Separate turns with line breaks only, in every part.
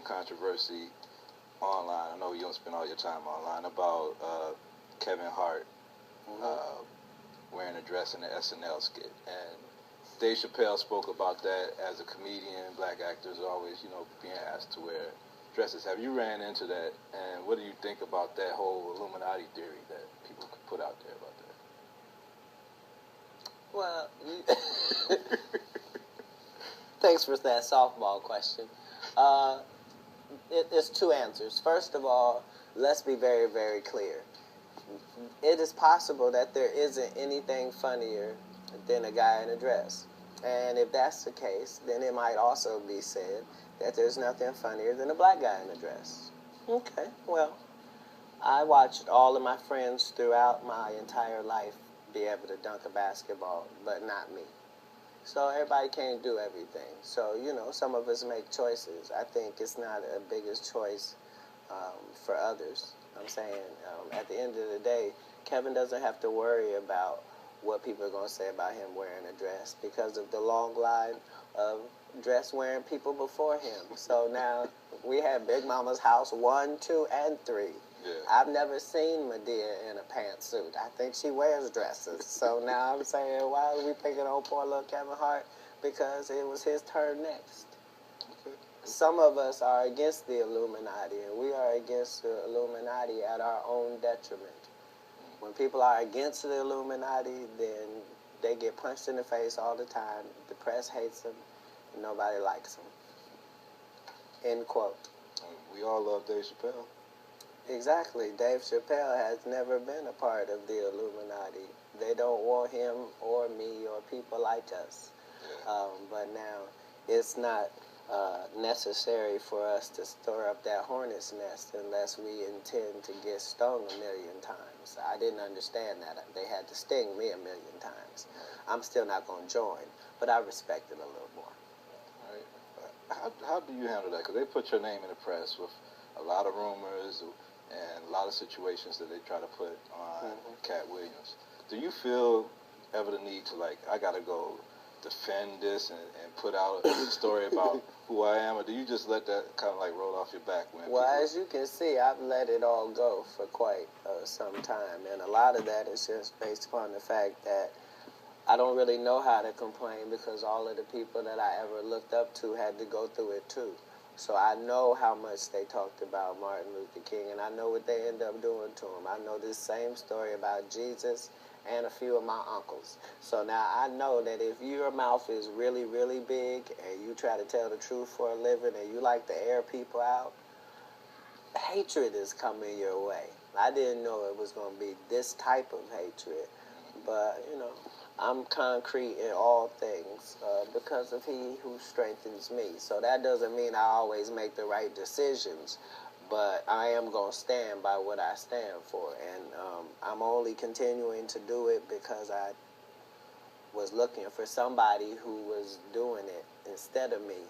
controversy online. I know you don't spend all your time online about Kevin Hart wearing a dress in the SNL skit, and Dave Chappelle spoke about that. As a comedian, black actors are always, being asked to wear dresses. Have you ran into that, and what do you think about that whole Illuminati theory that people could put out there about that?
Well, thanks for that softball question. It's two answers. First of all, let's be very, very clear. It is possible that there isn't anything funnier than a guy in a dress. And if that's the case, then it might also be said that there's nothing funnier than a black guy in a dress. Okay, well, I watched all of my friends throughout my entire life be able to dunk a basketball, but not me. So everybody can't do everything. So, some of us make choices. I think it's not a biggest choice for others. I'm saying, at the end of the day, Kevin doesn't have to worry about what people are going to say about him wearing a dress because of the long line of dress-wearing people before him. So now we have Big Mama's house 1, 2, and 3.
Yeah.
I've never seen Medea in a pantsuit. I think she wears dresses. So now I'm saying, why are we picking on poor little Kevin Hart? Because it was his turn next. Some of us are against the Illuminati, and we are against the Illuminati at our own detriment. When people are against the Illuminati, then they get punched in the face all the time. The press hates them, and nobody likes them. End quote.
We all love Dave Chappelle.
Exactly. Dave Chappelle has never been a part of the Illuminati. They don't want him or me or people like us.
Yeah.
But now, it's not necessary for us to stir up that hornet's nest unless we intend to get stung 1,000,000 times. I didn't understand that. They had to sting me 1,000,000 times. I'm still not going to join, but I respect it a little more.
All right. How do you handle that? Because they put your name in the press with a lot of rumors and a lot of situations that they try to put on Katt Williams. Do you feel ever the need to, I got to go defend this and put out a story about who I am, or do you just let that kind of roll off your back?
As you can see, I've let it all go for quite some time, and a lot of that is just based upon the fact that I don't really know how to complain because all of the people that I ever looked up to had to go through it too. So I know how much they talked about Martin Luther King, and I know what they end up doing to him. I know this same story about Jesus and a few of my uncles. So now I know that if your mouth is really, really big and you try to tell the truth for a living and you like to air people out, hatred is coming your way. I didn't know it was going to be this type of hatred, but, I'm concrete in all things because of he who strengthens me. So that doesn't mean I always make the right decisions, but I am going to stand by what I stand for. And I'm only continuing to do it because I was looking for somebody who was doing it instead of me.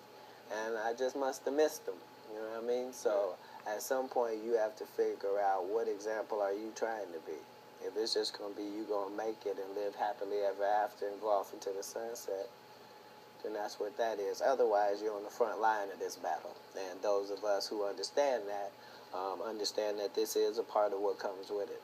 And I just must have missed them. You know what I mean? So at some point you have to figure out what example are you trying to be. If it's just going to be you going to make it and live happily ever after and go off into the sunset, then that's what that is. Otherwise, you're on the front line of this battle. And those of us who understand that this is a part of what comes with it.